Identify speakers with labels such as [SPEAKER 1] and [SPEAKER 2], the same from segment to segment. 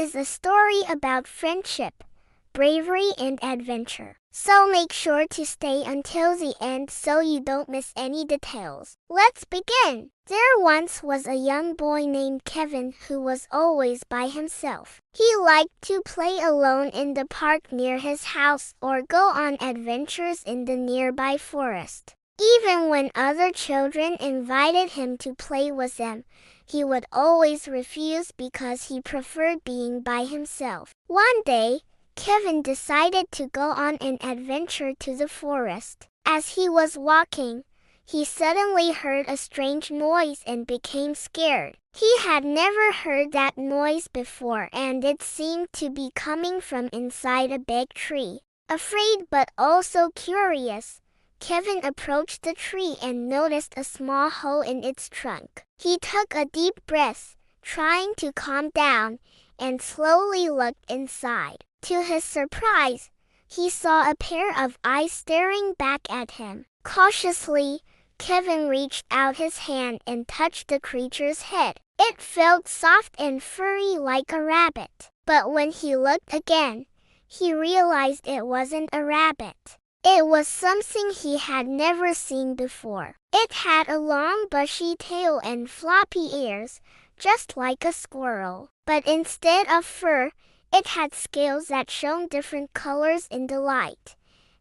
[SPEAKER 1] is a story about friendship, bravery, and adventure. So make sure to stay until the end so you don't miss any details. Let's begin! There once was a young boy named Kevin who was always by himself. He liked to play alone in the park near his house or go on adventures in the nearby forest. Even when other children invited him to play with them, he would always refuse because he preferred being by himself. One day, Kevin decided to go on an adventure to the forest. As he was walking, he suddenly heard a strange noise and became scared. He had never heard that noise before, and it seemed to be coming from inside a big tree. Afraid but also curious, Kevin approached the tree and noticed a small hole in its trunk. He took a deep breath, trying to calm down, and slowly looked inside. To his surprise, he saw a pair of eyes staring back at him. Cautiously, Kevin reached out his hand and touched the creature's head. It felt soft and furry like a rabbit. But when he looked again, he realized it wasn't a rabbit. It was something he had never seen before. It had a long bushy tail and floppy ears, just like a squirrel. But instead of fur, it had scales that shone different colors in the light.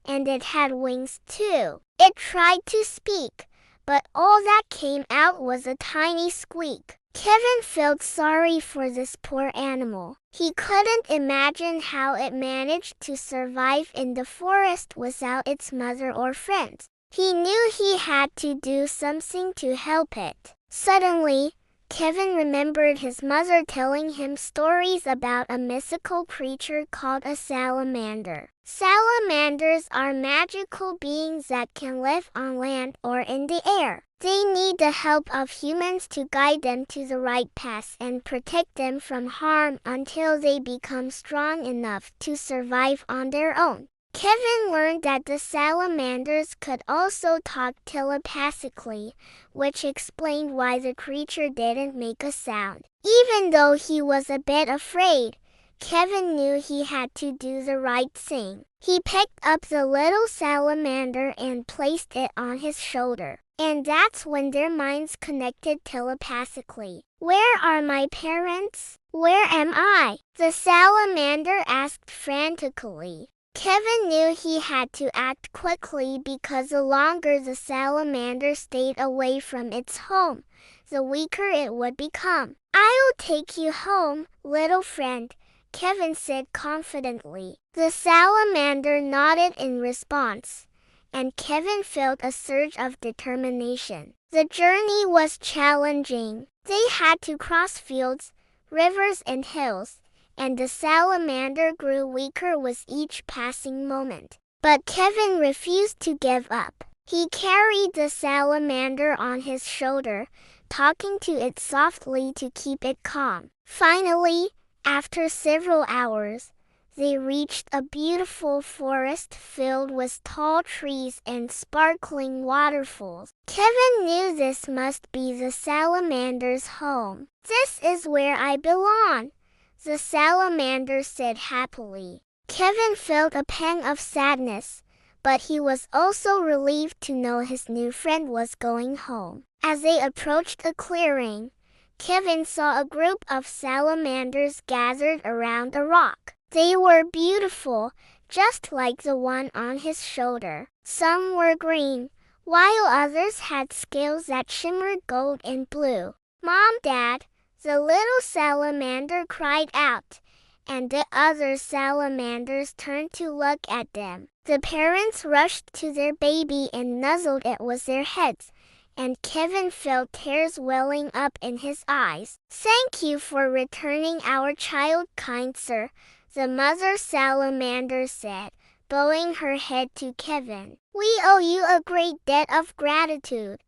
[SPEAKER 1] And it had wings too. It tried to speak, but all that came out was a tiny squeak. Kevin felt sorry for this poor animal. He couldn't imagine how it managed to survive in the forest without its mother or friends. He knew he had to do something to help it. Suddenly, Kevin remembered his mother telling him stories about a mythical creature called a salamander. Salamanders are magical beings that can live on land or in the air. They need the help of humans to guide them to the right path and protect them from harm until they become strong enough to survive on their own. Kevin learned that the salamanders could also talk telepathically, which explained why the creature didn't make a sound. Even though he was a bit afraid, Kevin knew he had to do the right thing. He picked up the little salamander and placed it on his shoulder. And that's when their minds connected telepathically. "Where are my parents? Where am I?" the salamander asked frantically. Kevin knew he had to act quickly because the longer the salamander stayed away from its home, the weaker it would become. "I'll take you home, little friend," Kevin said confidently. The salamander nodded in response, and Kevin felt a surge of determination. The journey was challenging. They had to cross fields, rivers, and hills, and the salamander grew weaker with each passing moment. But Kevin refused to give up. He carried the salamander on his shoulder, talking to it softly to keep it calm. Finally, after several hours, they reached a beautiful forest filled with tall trees and sparkling waterfalls. Kevin knew this must be the salamander's home. "This is where I belong," the salamander said happily. Kevin felt a pang of sadness, but he was also relieved to know his new friend was going home. As they approached a clearing, Kevin saw a group of salamanders gathered around a rock. They were beautiful, just like the one on his shoulder. Some were green, while others had scales that shimmered gold and blue. "Mom, Dad," the little salamander cried out, and the other salamanders turned to look at them. The parents rushed to their baby and nuzzled it with their heads, and Kevin felt tears welling up in his eyes. "Thank you for returning our child, kind sir," the mother salamander said, bowing her head to Kevin. "We owe you a great debt of gratitude."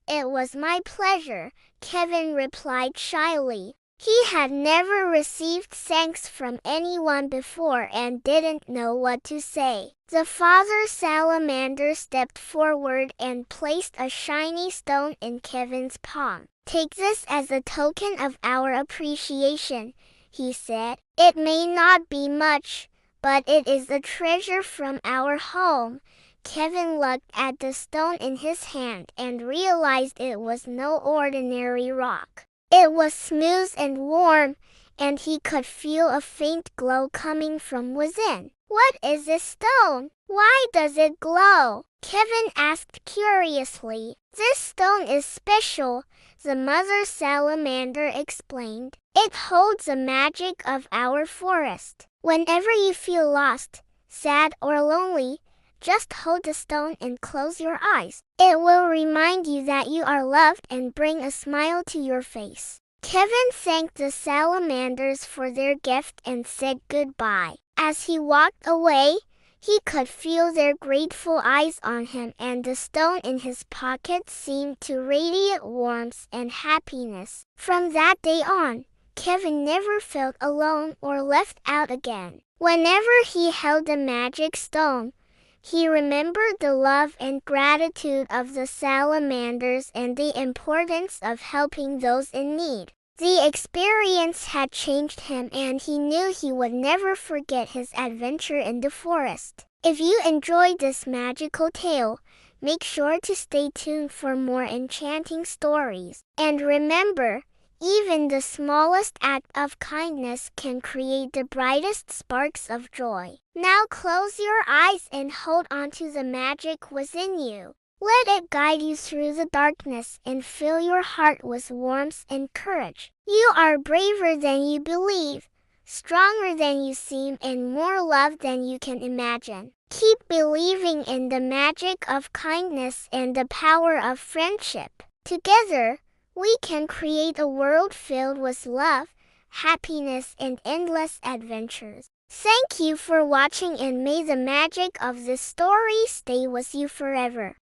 [SPEAKER 1] "It was my pleasure," Kevin replied shyly. He had never received thanks from anyone before and didn't know what to say. The father salamander stepped forward and placed a shiny stone in Kevin's palm. "Take this as a token of our appreciation," he said. "It may not be much, but it is a treasure from our home." Kevin looked at the stone in his hand and realized it was no ordinary rock. It was smooth and warm, and he could feel a faint glow coming from within. "What is this stone? Why does it glow?" Kevin asked curiously. "This stone is special," the mother salamander explained. "It holds the magic of our forest. Whenever you feel lost, sad, or lonely, just hold the stone and close your eyes. It will remind you that you are loved and bring a smile to your face." Kevin thanked the salamanders for their gift and said goodbye. As he walked away, he could feel their grateful eyes on him, and the stone in his pocket seemed to radiate warmth and happiness. From that day on, Kevin never felt alone or left out again. Whenever he held the magic stone, he remembered the love and gratitude of the salamanders and the importance of helping those in need. The experience had changed him, and he knew he would never forget his adventure in the forest. If you enjoyed this magical tale, make sure to stay tuned for more enchanting stories. And remember, even the smallest act of kindness can create the brightest sparks of joy. Now close your eyes and hold on to the magic within you. Let it guide you through the darkness and fill your heart with warmth and courage. You are braver than you believe, stronger than you seem, and more loved than you can imagine. Keep believing in the magic of kindness and the power of friendship. Together, we can create a world filled with love, happiness, and endless adventures. Thank you for watching, and may the magic of this story stay with you forever.